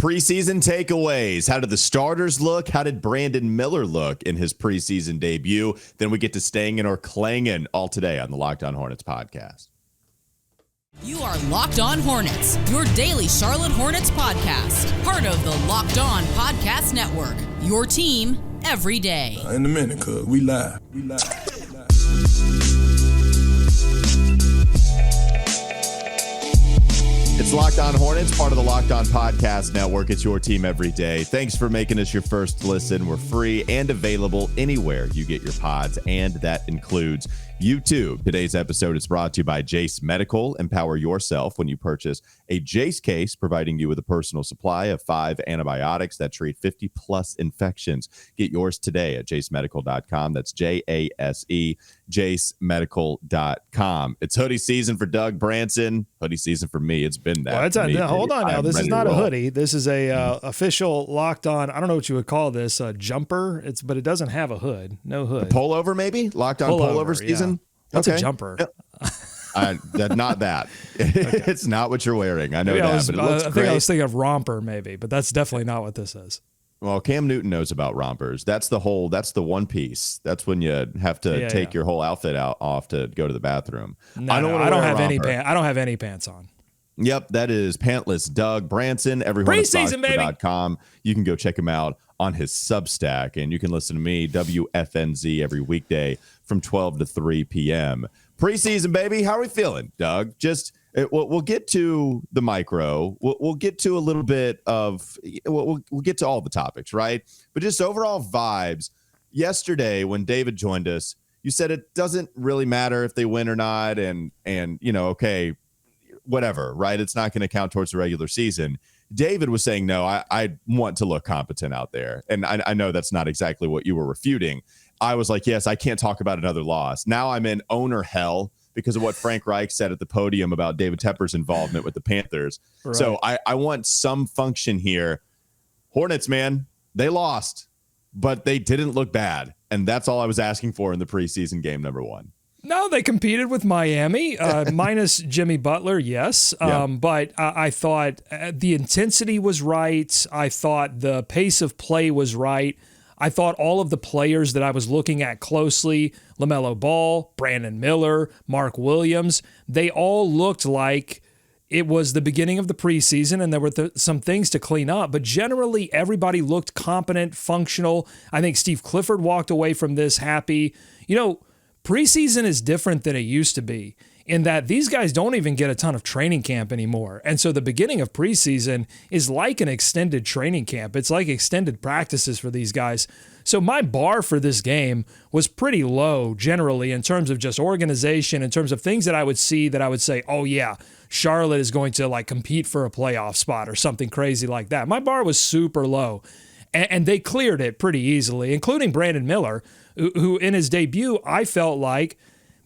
preseason takeaways. How did the starters look? How did Brandon Miller look in his preseason debut? Then we get to staying in or clanging all today on the Locked On Hornets podcast. You are Locked On Hornets, your daily Charlotte Hornets podcast. Part of the Locked On Podcast Network, your team every day. In a minute, cuz we live. It's Locked On Hornets, part of the Locked On Podcast Network. It's your team every day. Thanks for making us your first listen. We're free and available anywhere you get your pods, and that includes YouTube. Today's episode is brought to you by Jace Medical. Empower yourself when you purchase a Jace case, providing you with a personal supply of 5 antibiotics that treat 50-plus infections. Get yours today at jacemedical.com. That's J-A-S-E, jacemedical.com. It's hoodie season for Doug Branson. Hoodie season for me. It's been that. Well, hold on now. This is not a hoodie. This is a official Locked On. I don't know what you would call this, a jumper. But it doesn't have a hood. No hood. A pullover, maybe? Locked On pullover season? Yeah. What's a jumper? Not that. Okay. It's not what you're wearing. I know but it looks great. I think I was thinking of romper maybe, but that's definitely not what this is. Well, Cam Newton knows about rompers. That's the one piece. That's when you have to take your whole outfit off to go to the bathroom. I don't have any pants on. Yep, that is Pantless Doug Branson, Every Hornets Boxscore.com. You can go check him out on his Substack, and you can listen to me, WFNZ, every weekday from 12 to 3 p.m. Preseason, baby. How are we feeling, Doug? We'll get to the micro. We'll get to a little bit of we'll get to all the topics, right? But just overall vibes. Yesterday, when David joined us, you said it doesn't really matter if they win or not, and okay, whatever, right? It's not going to count towards the regular season. David was saying, no, I want to look competent out there. And I know that's not exactly what you were refuting. I was like, yes, I can't talk about another loss. Now I'm in owner hell because of what Frank Reich said at the podium about David Tepper's involvement with the Panthers. Right. So I want some function here. Hornets, man, they lost, but they didn't look bad. And that's all I was asking for in the preseason game number 1. No, they competed with Miami, minus Jimmy Butler, yes. But I thought the intensity was right. I thought the pace of play was right. I thought all of the players that I was looking at closely, LaMelo Ball, Brandon Miller, Mark Williams, they all looked like it was the beginning of the preseason and there were some things to clean up. But generally, everybody looked competent, functional. I think Steve Clifford walked away from this happy. Preseason is different than it used to be in that these guys don't even get a ton of training camp anymore. And so the beginning of preseason is like an extended training camp. It's like extended practices for these guys. So my bar for this game was pretty low generally in terms of just organization, in terms of things that I would see that I would say, oh yeah, Charlotte is going to compete for a playoff spot or something crazy like that. My bar was super low and they cleared it pretty easily, including Brandon Miller, who in his debut, I felt like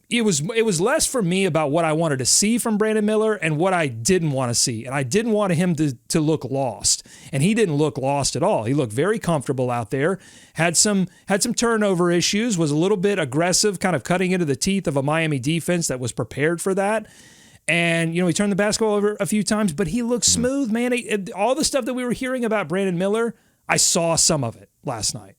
it was less for me about what I wanted to see from Brandon Miller and what I didn't want to see. And I didn't want him to look lost. And he didn't look lost at all. He looked very comfortable out there, had some turnover issues, was a little bit aggressive, kind of cutting into the teeth of a Miami defense that was prepared for that. And, he turned the basketball over a few times, but he looked smooth, man. All the stuff that we were hearing about Brandon Miller, I saw some of it last night.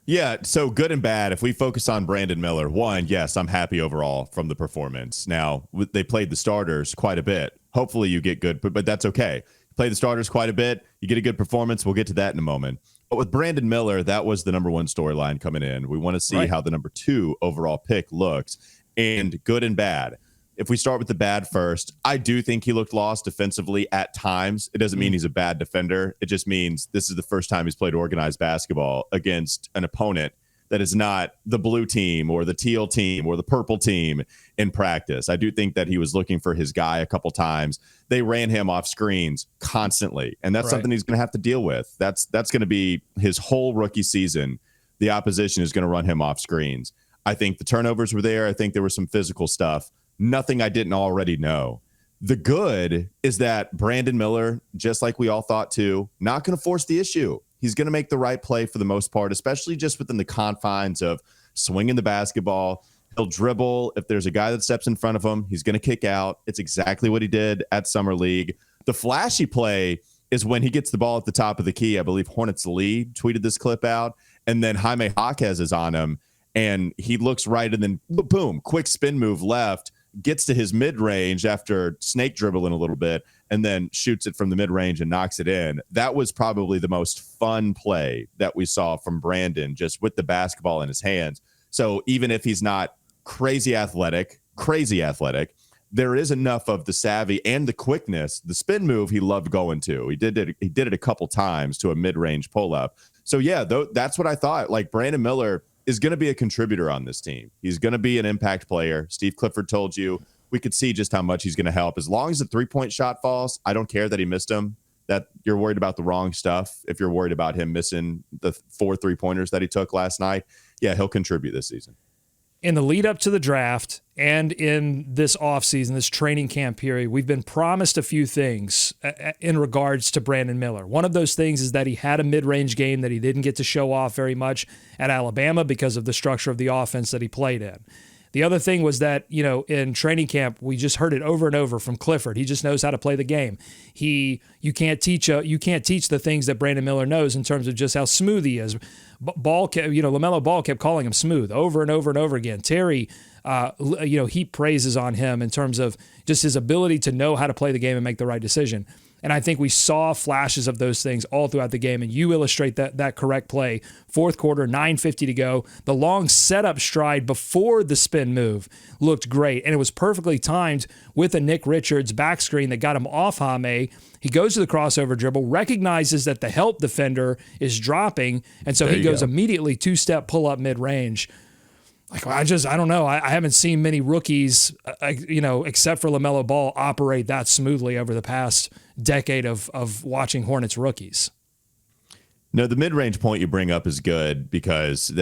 Yeah, so good and bad. If we focus on Brandon Miller, one, yes, I'm happy overall from the performance. Now, they played the starters quite a bit. Hopefully you get good, but that's okay. Play the starters quite a bit. You get a good performance. We'll get to that in a moment. But with Brandon Miller, that was the number 1 storyline coming in. We want to see how the number 2 overall pick looks, and good and bad. If we start with the bad first, I do think he looked lost defensively at times. It doesn't mean he's a bad defender. It just means this is the first time he's played organized basketball against an opponent that is not the blue team or the teal team or the purple team in practice. I do think that he was looking for his guy a couple times. They ran him off screens constantly, and that's something he's going to have to deal with. That's going to be his whole rookie season. The opposition is going to run him off screens. I think the turnovers were there. I think there was some physical stuff. Nothing I didn't already know. The good is that Brandon Miller, just like we all thought too, not going to force the issue. He's going to make the right play for the most part, especially just within the confines of swinging the basketball. He'll dribble. If there's a guy that steps in front of him, he's going to kick out. It's exactly what he did at Summer League. The flashy play is when he gets the ball at the top of the key. I believe Hornets lead tweeted this clip out, and then Jaime Jaquez is on him, and he looks right, and then boom, quick spin move left, gets to his mid-range after snake dribbling a little bit, and then shoots it from the mid-range and knocks it in. That was probably the most fun play that we saw from Brandon, just with the basketball in his hands. So even if he's not crazy athletic, there is enough of the savvy and the quickness. The spin move he loved going to. He did it a couple times to a mid-range pull-up. So yeah, that's what I thought. Like, Brandon Miller is going to be a contributor on this team. He's going to be an impact player. Steve Clifford told you we could see just how much he's going to help. As long as the three-point shot falls, I don't care that he missed them. That you're worried about the wrong stuff. If you're worried about him missing the 4 3-pointers that he took last night, yeah, he'll contribute this season. In the lead up to the draft and in this offseason, this training camp period, we've been promised a few things in regards to Brandon Miller. One of those things is that he had a mid-range game that he didn't get to show off very much at Alabama because of the structure of the offense that he played in. The other thing was that, in training camp, we just heard it over and over from Clifford. He just knows how to play the game. You can't teach the things that Brandon Miller knows in terms of just how smooth he is. LaMelo Ball kept calling him smooth over and over and over again. Terry, he praises on him in terms of just his ability to know how to play the game and make the right decision. And I think we saw flashes of those things all throughout the game, and you illustrate that correct play. Fourth quarter, 9:50 to go. The long setup stride before the spin move looked great, and it was perfectly timed with a Nick Richards back screen that got him off Jaime. He goes to the crossover dribble, recognizes that the help defender is dropping, and so he goes immediately 2-step pull-up mid-range. Like, I don't know. I haven't seen many rookies, except for LaMelo Ball, operate that smoothly over the past decade of watching Hornets rookies. No, the mid-range point you bring up is good because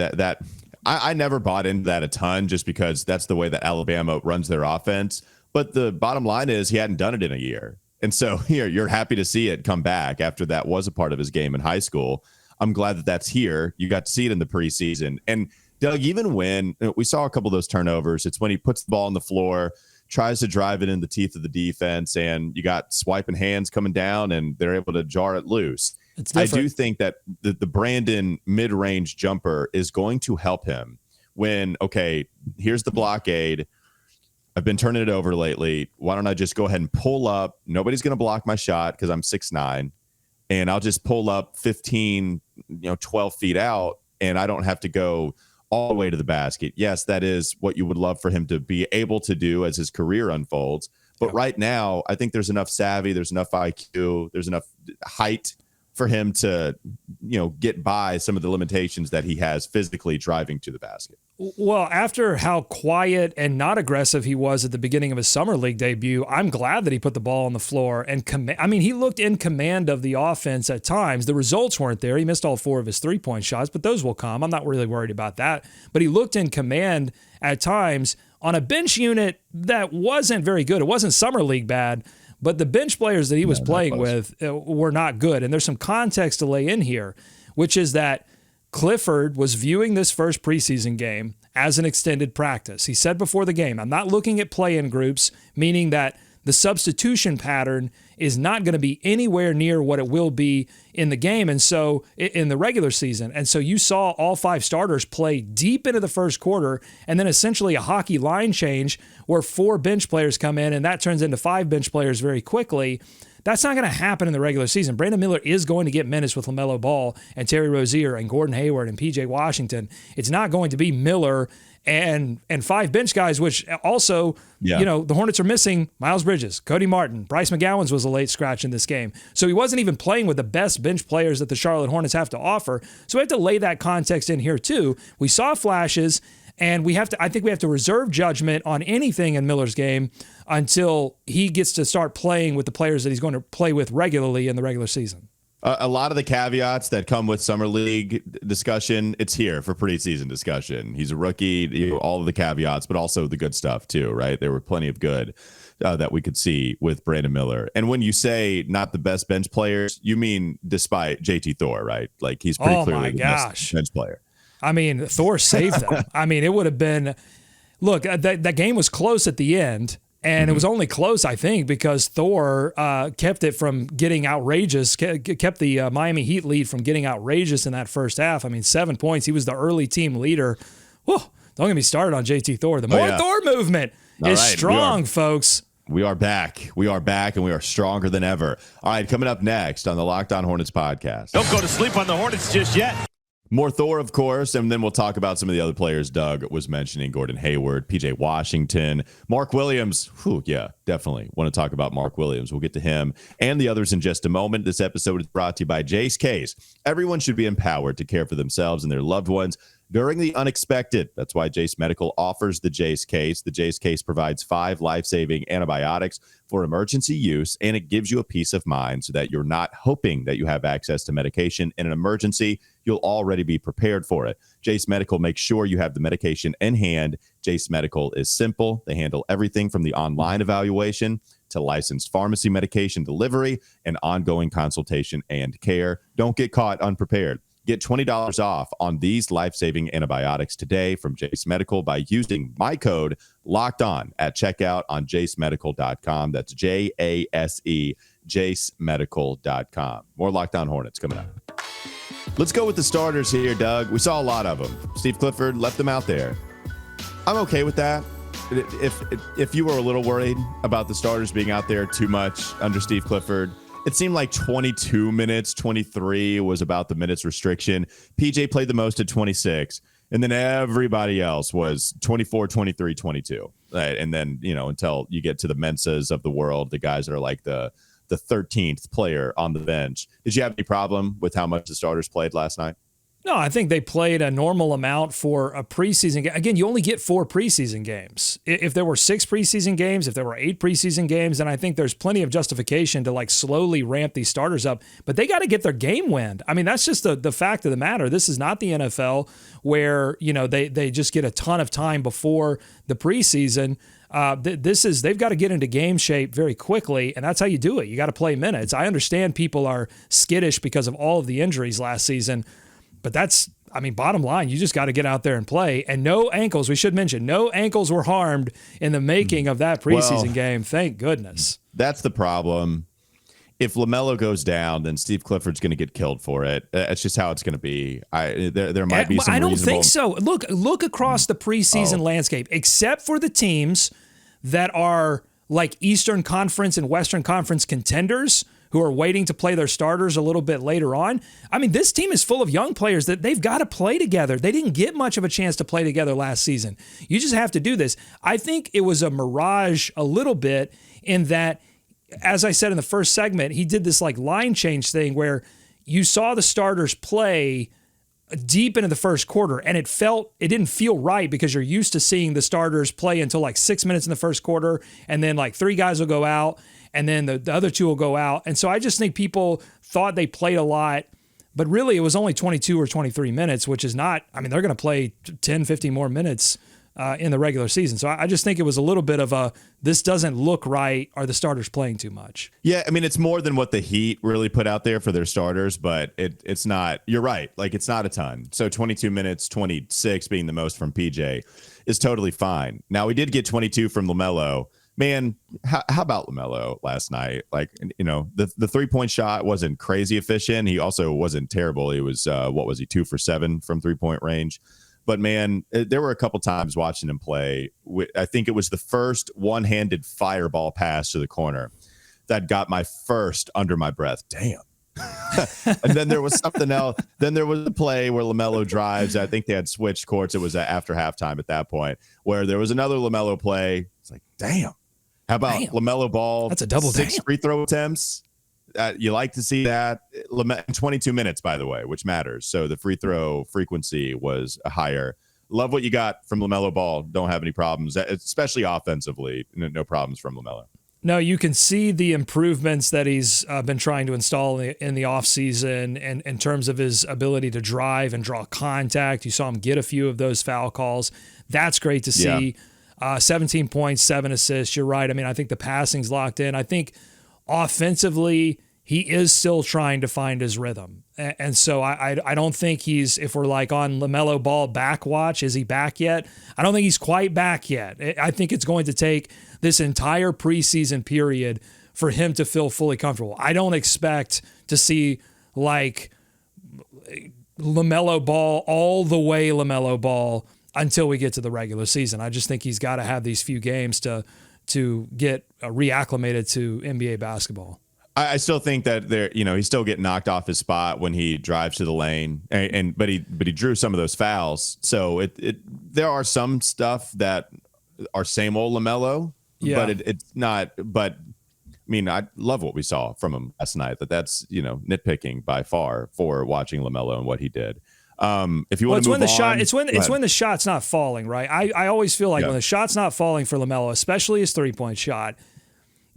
I never bought into that a ton just because that's the way that Alabama runs their offense. But the bottom line is he hadn't done it in a year. And so here you're happy to see it come back after that was a part of his game in high school. I'm glad that that's here. You got to see it in the preseason. And Doug, even when we saw a couple of those turnovers, it's when he puts the ball on the floor, tries to drive it in the teeth of the defense, and you got swiping hands coming down, and they're able to jar it loose. I do think that the Brandon mid-range jumper is going to help him when, okay, here's the blockade. I've been turning it over lately. Why don't I just go ahead and pull up? Nobody's going to block my shot because I'm 6'9", and I'll just pull up 15, 12 feet out, and I don't have to go all the way to the basket. Yes, that is what you would love for him to be able to do as his career unfolds. But right now, I think there's enough savvy, there's enough IQ, there's enough height for him to, get by some of the limitations that he has physically driving to the basket. Well, after how quiet and not aggressive he was at the beginning of his summer league debut, I'm glad that he put the ball on the floor and he looked in command of the offense at times. The results weren't there. He missed all 4 of his 3-point shots, but those will come. I'm not really worried about that. But he looked in command at times on a bench unit that wasn't very good. It wasn't summer league bad, but the bench players that he was playing with were not good. And there's some context to lay in here, which is that Clifford was viewing this first preseason game as an extended practice. He said before the game, I'm not looking at play-in groups, meaning that the substitution pattern is not going to be anywhere near what it will be in the game, and so in the regular season. And so you saw all 5 starters play deep into the first quarter, and then essentially a hockey line change where 4 bench players come in, and that turns into 5 bench players very quickly. That's not going to happen in the regular season. Brandon Miller is going to get minutes with LaMelo Ball and Terry Rozier and Gordon Hayward and PJ Washington. It's not going to be Miller and 5 bench guys, which also, the Hornets are missing Miles Bridges, Cody Martin, Bryce McGowan's was a late scratch in this game. So he wasn't even playing with the best bench players that the Charlotte Hornets have to offer. So we have to lay that context in here too. We saw flashes, and I think we have to reserve judgment on anything in Miller's game until he gets to start playing with the players that he's going to play with regularly in the regular season. A lot of the caveats that come with summer league discussion, it's here for preseason discussion. He's a rookie, all of the caveats, but also the good stuff too, right? There were plenty of good that we could see with Brandon Miller. And when you say not the best bench players, you mean despite JT Thor, right? Like he's pretty clearly the best bench player. I mean, Thor saved them. I mean, it would have been, look, that game was close at the end. And it was only close, I think, because Thor kept it from getting outrageous, kept the Miami Heat lead from getting outrageous in that first half. I mean, 7 points. He was the early team leader. Whew, don't get me started on JT Thor. The more Thor movement is strong, folks. We are back. We are back, and we are stronger than ever. All right, coming up next on the Locked On Hornets podcast. Don't go to sleep on the Hornets just yet. More Thor, of course, and then we'll talk about some of the other players Doug was mentioning, Gordon Hayward, PJ Washington, Mark Williams. Whew, yeah, definitely want to talk about Mark Williams. We'll get to him and the others in just a moment. This episode is brought to you by Jace Case. Everyone should be empowered to care for themselves and their loved ones during the unexpected. That's why Jace Medical offers the Jace Case. The Jace Case provides 5 life-saving antibiotics for emergency use, and it gives you a peace of mind so that you're not hoping that you have access to medication in an emergency. You'll already be prepared for it. Jace Medical makes sure you have the medication in hand. Jace Medical is simple. They handle everything from the online evaluation to licensed pharmacy medication delivery and ongoing consultation and care. Don't get caught unprepared. Get $20 off on these life-saving antibiotics today from Jace Medical by using my code LOCKEDON at checkout on jacemedical.com. That's JASE, jacemedical.com. More Locked On Hornets coming up. Let's go with the starters here, Doug. We saw a lot of them. Steve Clifford left them out there. I'm okay with that. If you were a little worried about the starters being out there too much under Steve Clifford, it seemed like 22 minutes, 23 was about the minutes restriction. PJ played the most at 26, and then everybody else was 24, 23, 22. Right? And then, until you get to the Mensahs of the world, the guys that are like the 13th player on the bench. Did you have any problem with how much the starters played last night? No, I think they played a normal amount for a preseason game. Again, you only get 4 preseason games. If there were 6 preseason games, if there were 8 preseason games, then I think there's plenty of justification to slowly ramp these starters up. But they got to get their game wind. I mean, that's just the fact of the matter. This is not the NFL where, they just get a ton of time before the preseason. They've got to get into game shape very quickly, and that's how you do it. You got to play minutes. I understand people are skittish because of all of the injuries last season. But bottom line, you just got to get out there and play. And no ankles, we should mention, no ankles were harmed in the making of that preseason game. Thank goodness. That's the problem. If LaMelo goes down, then Steve Clifford's going to get killed for it. That's just how it's going to be. There might be some I don't reasonable... think so. Look across the preseason landscape, except for the teams that are like Eastern Conference and Western Conference contenders who are waiting to play their starters a little bit later on. I mean, this team is full of young players that they've got to play together. They didn't get much of a chance to play together last season. You just have to do this. I think it was a mirage a little bit in that, as I said in the first segment, he did this line change thing where you saw the starters play deep into the first quarter, and it didn't feel right because you're used to seeing the starters play until 6 minutes in the first quarter, and then 3 guys will go out, and then the other 2 will go out. And so I just think people thought they played a lot, but really it was only 22 or 23 minutes, which is not, they're going to play 10, 15 more minutes in the regular season. So I just think it was a little bit of this doesn't look right. Are the starters playing too much? Yeah, it's more than what the Heat really put out there for their starters, but it's not, you're right. It's not a ton. So 22 minutes, 26 being the most from PJ is totally fine. Now we did get 22 from LaMelo. Man, how about LaMelo last night? The 3-point shot wasn't crazy efficient. He also wasn't terrible. He was, 2 for 7 from 3-point range. But, man, there were a couple times watching him play. I think it was the first one-handed fireball pass to the corner that got my first under my breath. Damn. And then there was something else. Then there was a play where LaMelo drives. I think they had switched courts. It was after halftime at that point where there was another LaMelo play. It's damn. How about LaMelo Ball? That's a double 6 free throw attempts. You like to see that. 22 minutes, by the way, which matters. So the free throw frequency was higher. Love what you got from LaMelo Ball. Don't have any problems, especially offensively. No problems from LaMelo. No, you can see the improvements that he's been trying to install in the offseason and in terms of his ability to drive and draw contact. You saw him get a few of those foul calls. That's great to see. Yeah. 17 points, 7 assists. You're right. I think the passing's locked in. I think offensively, he is still trying to find his rhythm. And so I don't think if we're like on LaMelo Ball back watch, is he back yet? I don't think he's quite back yet. I think it's going to take this entire preseason period for him to feel fully comfortable. I don't expect to see like LaMelo Ball all the way LaMelo Ball until we get to the regular season. I just think he's got to have these few games to get reacclimated to NBA basketball. I still think that he still get knocked off his spot when he drives to the lane, but he drew some of those fouls. So there are some stuff that are same old LaMelo, but it's not. But I mean, I love what we saw from him last night. That's nitpicking by far for watching LaMelo and what he did. If you want to move on, it's when the shot's not falling, right? I always feel like when the shot's not falling for LaMelo, especially his 3-point shot,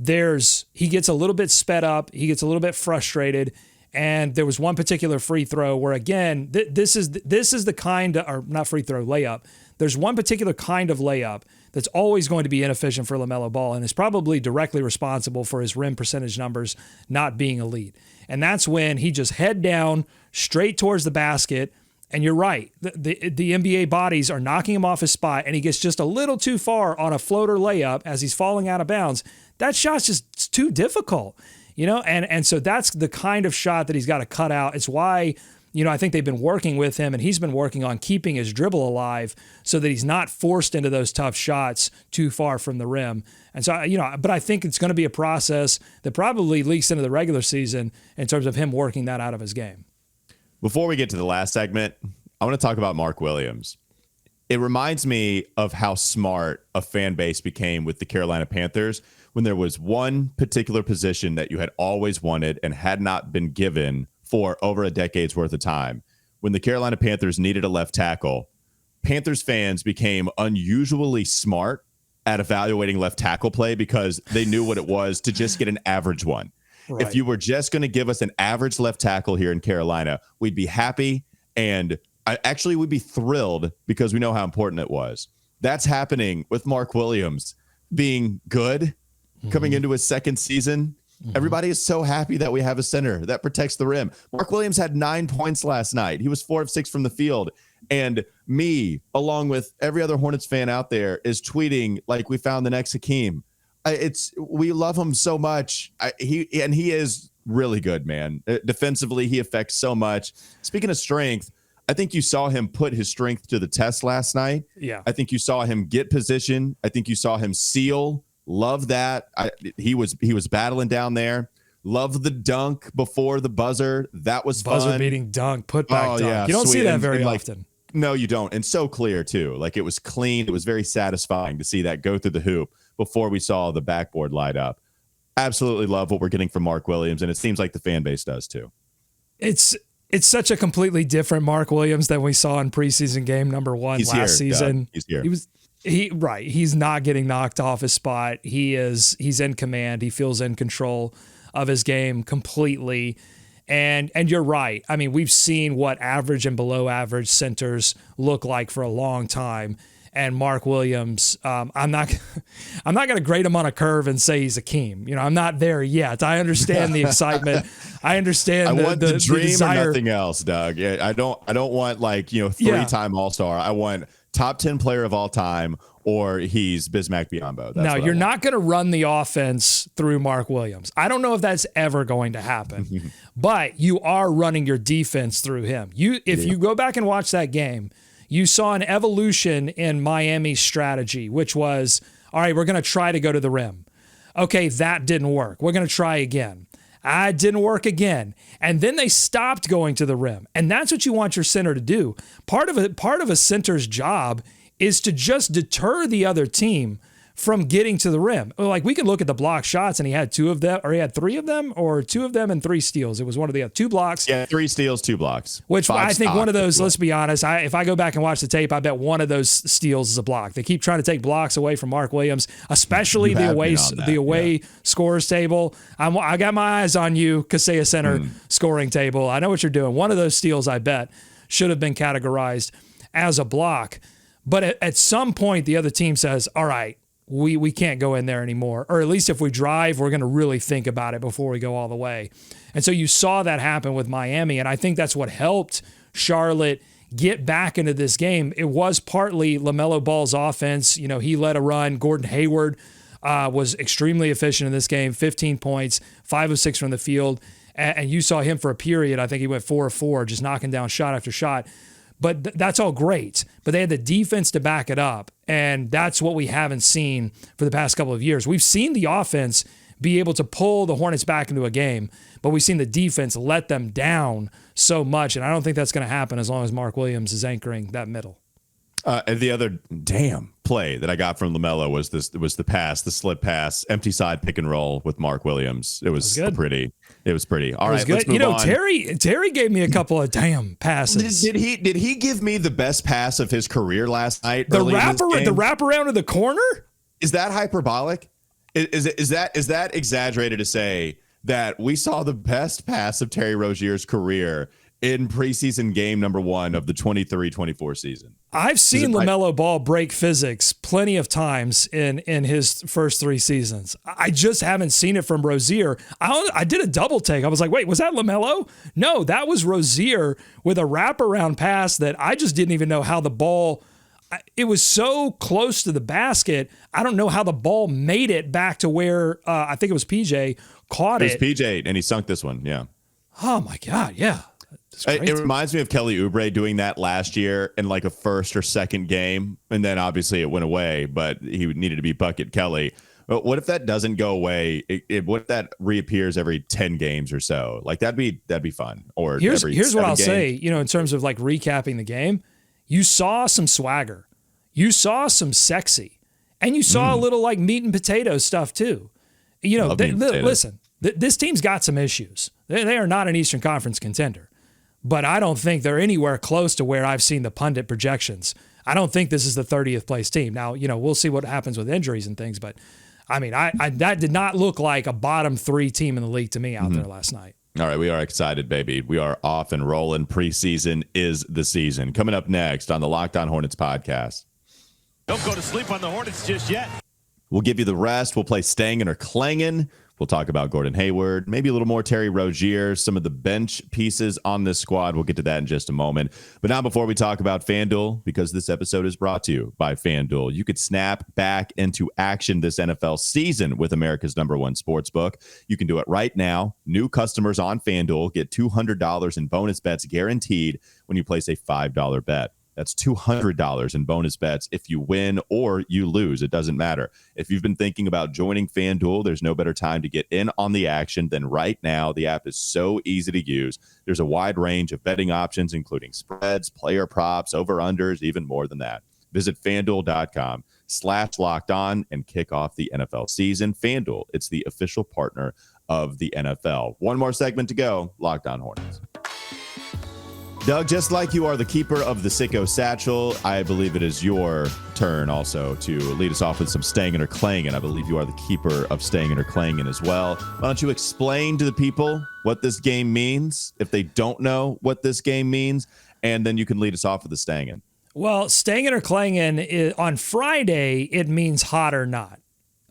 he gets a little bit sped up, he gets a little bit frustrated, and there was one particular free throw where again, this is the kind of, or not free throw, layup. There's one particular kind of layup that's always going to be inefficient for LaMelo Ball and is probably directly responsible for his rim percentage numbers not being elite. And that's when he just head down straight towards the basket. And you're right. The NBA bodies are knocking him off his spot, and he gets just a little too far on a floater layup as he's falling out of bounds. That shot's just too difficult, and so that's the kind of shot that he's got to cut out. It's why, I think they've been working with him, and he's been working on keeping his dribble alive so that he's not forced into those tough shots too far from the rim. And so, but I think it's going to be a process that probably leaks into the regular season in terms of him working that out of his game. Before we get to the last segment, I want to talk about Mark Williams. It reminds me of how smart a fan base became with the Carolina Panthers when there was one particular position that you had always wanted and had not been given for over a decade's worth of time. When the Carolina Panthers needed a left tackle, Panthers fans became unusually smart at evaluating left tackle play because they knew what it was to just get an average one. Right. If you were just going to give us an average left tackle here in Carolina, we'd be happy, and we'd be thrilled because we know how important it was. That's happening with Mark Williams being good, coming into his second season. Everybody is so happy that we have a center that protects the rim. Mark Williams had 9 points last night. He was 4 of 6 from the field. And me, along with every other Hornets fan out there, is tweeting like we found the next Hakeem. We love him so much. He is really good, man. Defensively, he affects so much. Speaking of strength, I think you saw him put his strength to the test last night. Yeah. I think you saw him get position. I think you saw him seal. Love that. He was battling down there. Love the dunk before the buzzer. That was fun. Buzzer beating dunk, put back dunk. Yeah, you don't sweet. see that very like, often. No, you don't. And so clear too. Like it was clean. It was very satisfying to see that go through the hoop before we saw the backboard light up. Absolutely love what we're getting from Mark Williams, and it seems like the fan base does too. It's such a completely different Mark Williams than we saw in preseason game number 1 last season. He's here. He's not getting knocked off his spot. He's in command. He feels in control of his game completely. And you're right. I mean, we've seen what average and below average centers look like for a long time. And Mark Williams, I'm not going to grade him on a curve and say he's Hakeem. I'm not there yet. I understand the excitement. I understand. I want the dream desire. Or nothing else, Doug. Yeah, I don't want 3-time All-Star. I want top 10 player of all time, or he's Bismack Biyombo. No, you're not going to run the offense through Mark Williams. I don't know if that's ever going to happen, but you are running your defense through him. If you go back and watch that game, you saw an evolution in Miami's strategy, which was, all right, we're going to try to go to the rim. Okay, that didn't work. We're going to try again. It didn't work again. And then they stopped going to the rim. And that's what you want your center to do. Part of a center's job is to just deter the other team from getting to the rim. Like, we can look at the block shots, and he had 2 of them, or he had 3 of them, or 2 of them and 3 steals. It was one of the 2 blocks. Yeah, 3 steals, 2 blocks. Which I think one of those, let's be honest, if I go back and watch the tape, I bet one of those steals is a block. They keep trying to take blocks away from Mark Williams, especially the away scores table. I got my eyes on you, Kaseya Center scoring table. I know what you're doing. One of those steals, I bet, should have been categorized as a block. But at some point, the other team says, all right, we can't go in there anymore. Or at least if we drive, we're going to really think about it before we go all the way. And so you saw that happen with Miami, and I think that's what helped Charlotte get back into this game. It was partly LaMelo Ball's offense. You know, he led a run. Gordon Hayward was extremely efficient in this game, 15 points, 5 of 6 from the field. And you saw him for a period. I think he went 4 of 4, just knocking down shot after shot. But that's all great. But they had the defense to back it up. And that's what we haven't seen for the past couple of years. We've seen the offense be able to pull the Hornets back into a game, but we've seen the defense let them down so much. And I don't think that's going to happen as long as Mark Williams is anchoring that middle. And the other damn play that I got from LaMelo was the slip pass, empty side pick and roll with Mark Williams. It was pretty. It was pretty. All right, let's move on. Terry gave me a couple of damn passes. Did he give me the best pass of his career last night? The wraparound to the corner? Is that hyperbolic? Is that exaggerated to say that we saw the best pass of Terry Rozier's career in preseason game number 1 of the 23-24 season? I've seen LaMelo Ball break physics plenty of times in his first 3 seasons. I just haven't seen it from Rozier. I did a double take. I was like, wait, was that LaMelo? No, that was Rozier with a wraparound pass that I just didn't even know how the ball... It was so close to the basket. I don't know how the ball made it back to where I think it was PJ caught it. It was PJ, and he sunk this one, yeah. Oh, my God, yeah. It reminds me of Kelly Oubre doing that last year in like a first or second game, and then obviously it went away, but he needed to be Bucket Kelly. But what if that doesn't go away? What if that reappears every 10 games or so? Like that'd be fun. Or here's what I'll say, in terms of like recapping the game. You saw some swagger, you saw some sexy, and you saw a little like meat and potatoes stuff too. Listen, this team's got some issues. They are not an Eastern Conference contender, but I don't think they're anywhere close to where I've seen the pundit projections. I don't think this is the 30th place team. Now, we'll see what happens with injuries and things, but I mean, that did not look like a bottom 3 team in the league to me out there last night. All right, we are excited, baby. We are off and rolling. Preseason is the season. Coming up next on the Locked On Hornets podcast. Don't go to sleep on the Hornets just yet. We'll give you the rest. We'll play Stangin' or Clangin'. We'll talk about Gordon Hayward, maybe a little more Terry Rozier, some of the bench pieces on this squad. We'll get to that in just a moment. But now before we talk about FanDuel, because this episode is brought to you by FanDuel, you could snap back into action this NFL season with America's #1 sportsbook. You can do it right now. New customers on FanDuel get $200 in bonus bets guaranteed when you place a $5 bet. That's $200 in bonus bets if you win or you lose. It doesn't matter. If you've been thinking about joining FanDuel, there's no better time to get in on the action than right now. The app is so easy to use. There's a wide range of betting options, including spreads, player props, over-unders, even more than that. Visit FanDuel.com/lockedon and kick off the NFL season. FanDuel, it's the official partner of the NFL. One more segment to go. Locked On Hornets. Doug, just like you are the keeper of the Sicko Satchel, I believe it is your turn also to lead us off with some Stangin' or Clangin'. I believe you are the keeper of Stangin' or Clangin' as well. Why don't you explain to the people what this game means, if they don't know what this game means, and then you can lead us off with the Stangin'. Well, Stangin' or Clangin', on Friday, it means hot or not.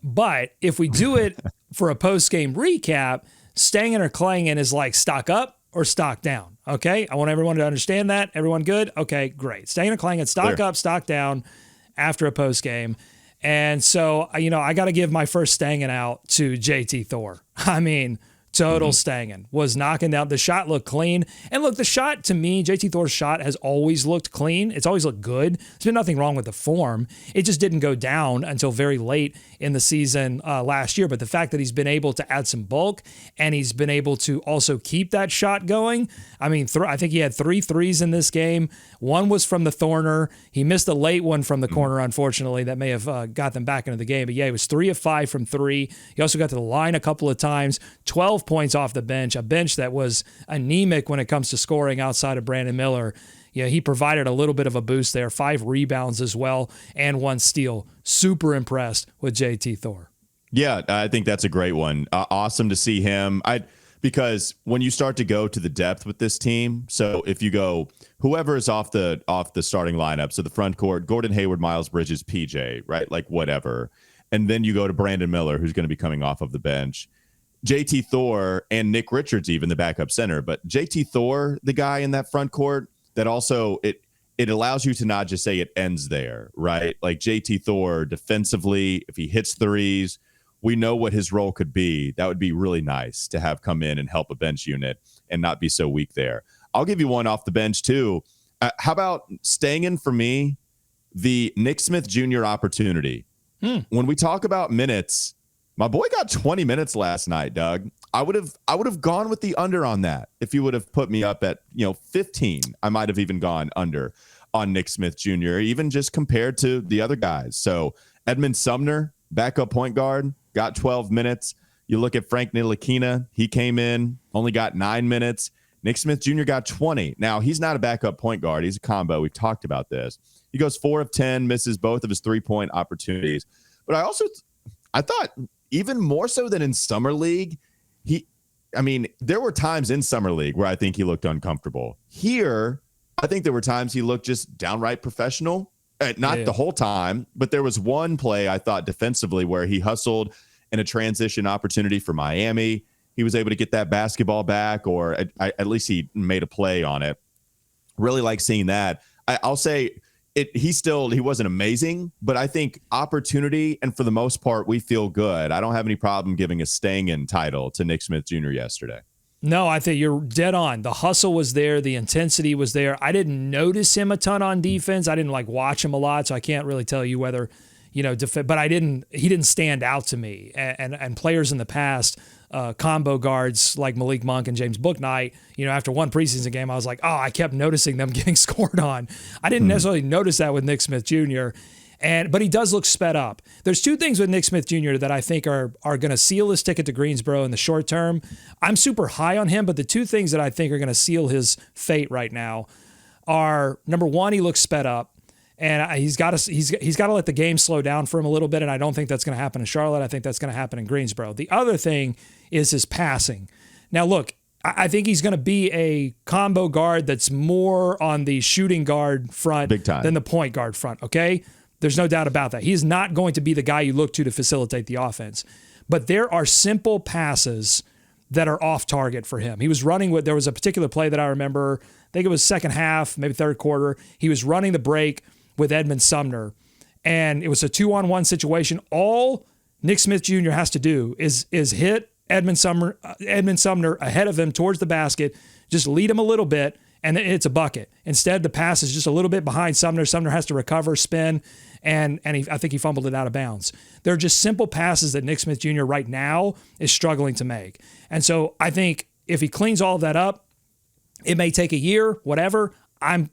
But if we do it for a post-game recap, Stangin' or Clangin' is like stock up or stock down. Okay, I want everyone to understand that. Everyone good? Okay, great. Stangin' or Clangin', stock up, stock down after a post game. And so, I got to give my first Stangin' out to JT Thor. I mean, total Stangin'. Was knocking down. The shot looked clean. And look, the shot to me, JT Thor's shot has always looked clean. It's always looked good. There's been nothing wrong with the form. It just didn't go down until very late in the season last year. But the fact that he's been able to add some bulk and he's been able to also keep that shot going. I mean, I think he had 3 threes in this game. One was from the Thorner. He missed a late one from the corner, unfortunately, that may have got them back into the game. But yeah, he was 3 of 5 from 3. He also got to the line a couple of times. 12 points off the bench, a bench that was anemic when it comes to scoring outside of Brandon Miller. Yeah, he provided a little bit of a boost there, 5 rebounds as well, and 1 steal. Super impressed with JT Thor. Yeah, I think that's a great one. Awesome to see him. Because when you start to go to the depth with this team, so if you go whoever is off the starting lineup, so the front court, Gordon Hayward, Miles Bridges, PJ, right? Like whatever. and then you go to Brandon Miller, who's going to be coming off of the bench. JT Thor and Nick Richards, even the backup center. But JT Thor, the guy in that front court, that also it allows you to not just say it ends there, right? Like JT Thor defensively, if he hits threes, we know what his role could be. That would be really nice to have come in and help a bench unit and not be so weak there. I'll give you one off the bench too. How about staying in for me, the Nick Smith Jr. opportunity? When we talk about minutes, my boy got 20 minutes last night, Doug. I would have gone with the under on that. If you would have put me up at 15, I might have even gone under on Nick Smith Jr., even just compared to the other guys. So Edmund Sumner, backup point guard, got 12 minutes. You look at Frank Ntilikina, he came in, only got 9 minutes. Nick Smith Jr. got 20. Now, he's not a backup point guard. He's a combo. We've talked about this. He goes 4 of 10, misses both of his 3-point opportunities. But I thought even more so than in Summer League, there were times in Summer League where I think he looked uncomfortable. Here, I think there were times he looked just downright professional. Not the whole time, but there was one play I thought defensively where he hustled in a transition opportunity for Miami. He was able to get that basketball back, or at least he made a play on it. Really like seeing that. I'll say he wasn't amazing, but I think opportunity, and for the most part, we feel good. I don't have any problem giving a staying in title to Nick Smith Jr. yesterday. No, I think you're dead on. The hustle was there. The intensity was there. I didn't notice him a ton on defense. I didn't watch him a lot, so I can't really tell you whether, but he didn't stand out to me. And players in the past, combo guards like Malik Monk and James Bouknight, after one preseason game, I was like, oh, I kept noticing them getting scored on. I didn't necessarily notice that with Nick Smith Jr., but he does look sped up. There's two things with Nick Smith Jr. that I think are going to seal his ticket to Greensboro in the short term. I'm super high on him, but the two things that I think are going to seal his fate right now are, number one, he looks sped up, and he's got to let the game slow down for him a little bit, and I don't think that's going to happen in Charlotte. I think that's going to happen in Greensboro. The other thing is his passing. Now, look, I think he's going to be a combo guard that's more on the shooting guard front than the point guard front, okay? There's no doubt about that. He's not going to be the guy you look to facilitate the offense. But there are simple passes that are off target for him. He was running there was a particular play that I remember, I think it was second half, maybe third quarter. He was running the break with Edmund Sumner, and it was a 2-on-1 situation. All Nick Smith Jr. has to do is hit Edmund Sumner ahead of him towards the basket, just lead him a little bit, and it's a bucket. Instead, the pass is just a little bit behind Sumner. Sumner has to recover, spin, and I think he fumbled it out of bounds. They're just simple passes that Nick Smith Jr. right now is struggling to make. And so I think if he cleans all of that up, it may take a year, whatever.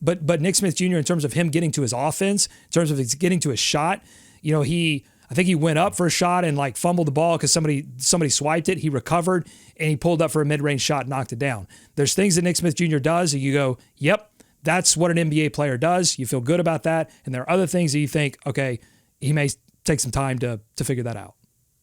But Nick Smith Jr., in terms of him getting to his offense, in terms of his getting to his shot, I think he went up for a shot and fumbled the ball because somebody swiped it. He recovered and he pulled up for a mid-range shot and knocked it down. There's things that Nick Smith Jr. does that you go, yep, that's what an NBA player does. You feel good about that. And there are other things that you think, okay, he may take some time to figure that out.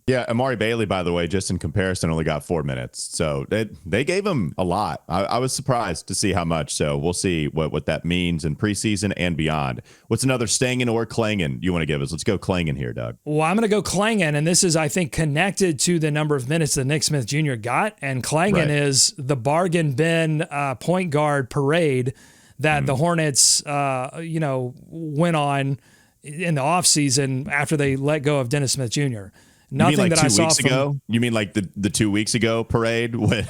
Yeah, Amari Bailey, by the way, just in comparison, only got 4 minutes. So they gave him a lot. I was surprised to see how much. So we'll see what that means in preseason and beyond. What's another staying or clanging you want to give us? Let's go clanging here, Doug. Well, I'm going to go clanging, and this is, I think, connected to the number of minutes that Nick Smith Jr. got. And clanging is the bargain bin point guard parade that the Hornets, went on in the offseason after they let go of Dennis Smith Jr. Nothing that I saw weeks ago? You mean like the 2 weeks ago parade when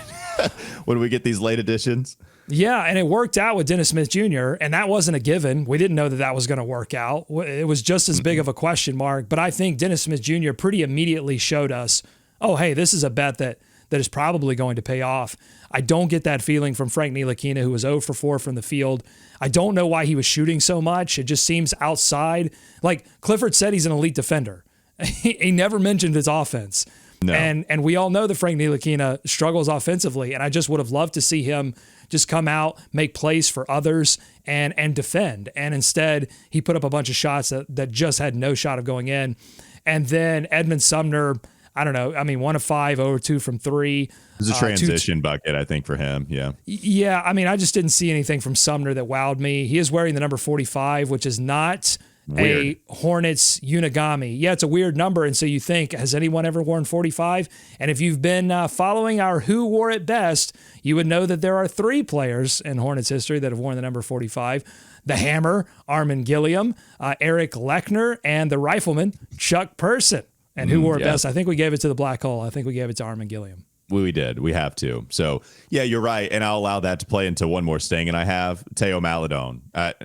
we get these late editions? Yeah, and it worked out with Dennis Smith Jr., and that wasn't a given. We didn't know that was going to work out. It was just as big of a question mark, but I think Dennis Smith Jr. pretty immediately showed us, oh, hey, this is a bet that is probably going to pay off. I don't get that feeling from Frank Ntilikina, who was 0 for 4 from the field. I don't know why he was shooting so much. It just seems outside. Like Clifford said, he's an elite defender. He never mentioned his offense. No. And we all know that Frank Ntilikina struggles offensively, and I just would have loved to see him just come out, make plays for others, and defend. And instead, he put up a bunch of shots that just had no shot of going in. And then Edmund Sumner, I don't know, 1 of 5, 0 2 from 3. It was a transition bucket, I think, for him, yeah. Yeah, I just didn't see anything from Sumner that wowed me. He is wearing the number 45, which is not Weird. a Hornets unigami. Yeah, it's a weird number. And so you think, has anyone ever worn 45? And if you've been following our Who Wore It Best, you would know that there are 3 players in Hornets history that have worn the number 45. The Hammer, Armin Gilliam, Eric Lechner, and the Rifleman, Chuck Person. And who wore it best? I think we gave it to the Black Hole. I think we gave it to Armin Gilliam. We did. We have to. So, yeah, you're right. And I'll allow that to play into one more sting. And I have Teo Maladone.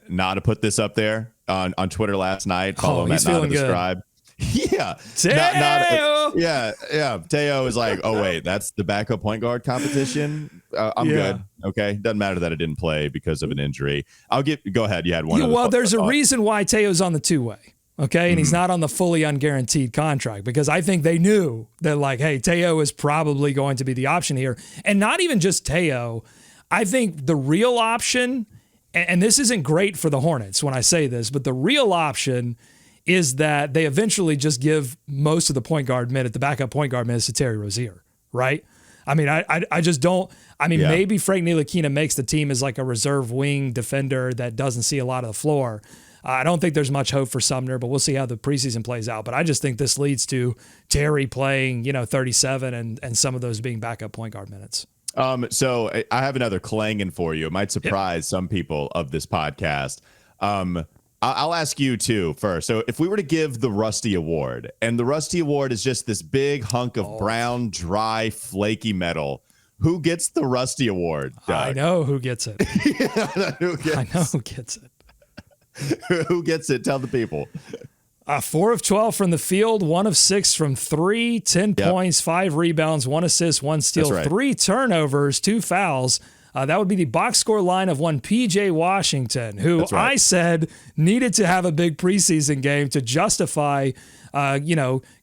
Not to put this up there on Twitter last night. Follow him at Not to Describe. Yeah. Teo! Yeah. Teo is like, oh, wait, that's the backup point guard competition? I'm good. Okay. Doesn't matter that I didn't play because of an injury. Go ahead. You had one. Well, there's a reason why Teo's on the 2-way. Okay, and he's not on the fully unguaranteed contract because I think they knew that, like, hey, Teo is probably going to be the option here. And not even just Teo. I think the real option, and this isn't great for the Hornets when I say this, but the real option is that they eventually just give most of the backup point guard minutes to Terry Rozier, right? I mean, I just don't. I mean, maybe Frank Ntilikina makes the team as like a reserve wing defender that doesn't see a lot of the floor. I don't think there's much hope for Sumner, but we'll see how the preseason plays out. But I just think this leads to Terry playing, 37 and some of those being backup point guard minutes. So I have another clanging for you. It might surprise some people of this podcast. I'll ask you too first. So if we were to give the Rusty Award, and the Rusty Award is just this big hunk of brown, dry, flaky metal, who gets the Rusty Award, Doug? I know who gets it. I know who gets it. Who gets it? Tell the people. 4 of 12 from the field, 1 of 6 from 3, 10 points, 5 rebounds, 1 assist, 1 steal, 3 turnovers, 2 fouls. That would be the box score line of one PJ Washington, who I said needed to have a big preseason game to justify,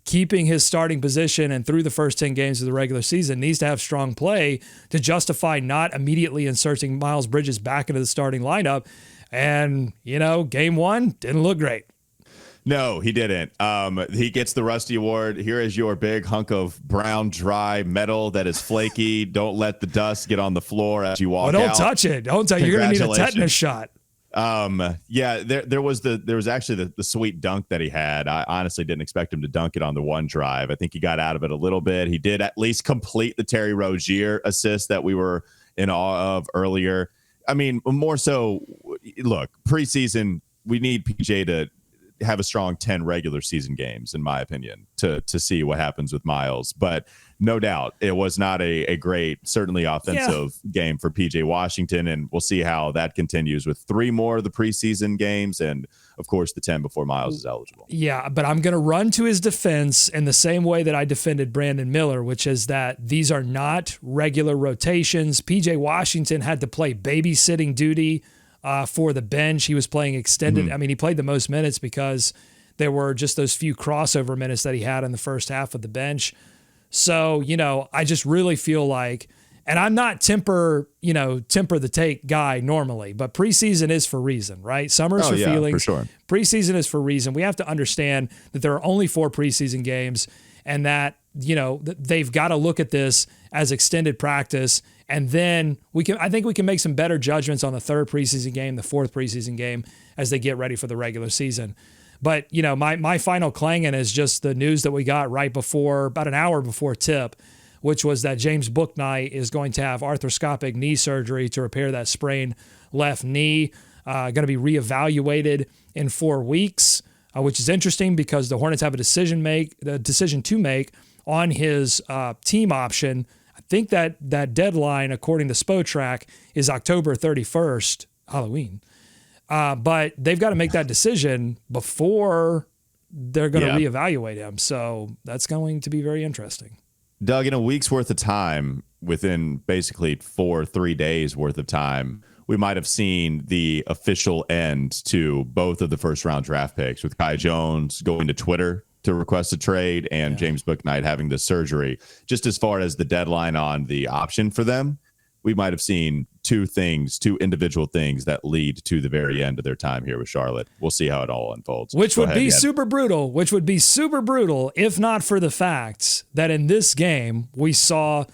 keeping his starting position, and through the first 10 games of the regular season needs to have strong play to justify not immediately inserting Miles Bridges back into the starting lineup. And, game 1 didn't look great. No, he didn't. He gets the Rusty Award. Here is your big hunk of brown, dry metal that is flaky. Don't let the dust get on the floor as you walk out. Don't touch it. Don't touch it. You're going to need a tetanus shot. There was actually the sweet dunk that he had. I honestly didn't expect him to dunk it on the one drive. I think he got out of it a little bit. He did at least complete the Terry Rozier assist that we were in awe of earlier. I mean, more so, look, preseason, we need PJ to have a strong 10 regular season games, in my opinion, to see what happens with Miles. But no doubt, it was not a great, certainly offensive game for PJ Washington, and we'll see how that continues with 3 more of the preseason games and, of course, the 10 before Miles is eligible. Yeah, but I'm going to run to his defense in the same way that I defended Brandon Miller, which is that these are not regular rotations. PJ Washington had to play babysitting duty for the bench. He was playing extended. I mean, he played the most minutes because there were just those few crossover minutes that he had in the first half of the bench. So, I just really feel like, and I'm not temper the take guy normally, but preseason is for reason, right? Summer's for feelings. For sure. Preseason is for reason. We have to understand that there are only 4 preseason games, and that, they've got to look at this as extended practice. And then I think we can make some better judgments on the 3rd preseason game, the 4th preseason game, as they get ready for the regular season. But, my final clanging is just the news that we got right before, about an hour before tip, which was that James Bouknight is going to have arthroscopic knee surgery to repair that sprained left knee, going to be reevaluated in 4 weeks, which is interesting because the Hornets have a decision to make on his team option. I think that deadline, according to Spotrac, is October 31st, Halloween. But they've got to make that decision before they're going to reevaluate him. So that's going to be very interesting. Doug, in a week's worth of time, within basically 3 days worth of time, we might have seen the official end to both of the first round draft picks, with Kai Jones going to Twitter to request a trade and James Bouknight having the surgery. Just as far as the deadline on the option for them, we might have seen 2 individual things that lead to the very end of their time here with Charlotte. We'll see how it all unfolds. Which would be super brutal if not for the fact that in this game we saw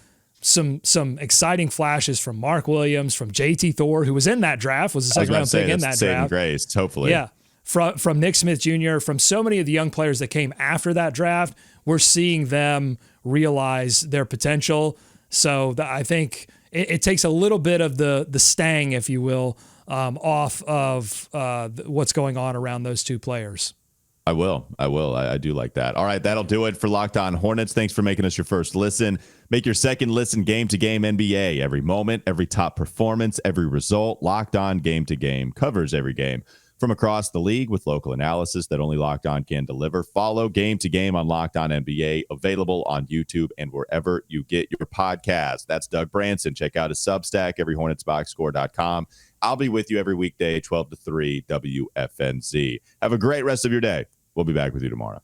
some exciting flashes from Mark Williams, from JT Thor, who was in that draft, was the second round pick in that draft. Saving grace, hopefully. Yeah. from Nick Smith Jr., from so many of the young players that came after that draft, we're seeing them realize their potential. So I think it takes a little bit of the stang, if you will, off of what's going on around those two players. I will. I do like that. All right, that'll do it for Locked On Hornets. Thanks for making us your first listen. Make your second listen game to game NBA. Every moment, every top performance, every result. Locked On Game to Game covers every game from across the league with local analysis that only Locked On can deliver. Follow Game to Game on Locked On NBA, available on YouTube and wherever you get your podcast. That's Doug Branson. Check out his Substack, everyhornetsboxscore.com. I'll be with you every weekday, 12 to 3, WFNZ. Have a great rest of your day. We'll be back with you tomorrow.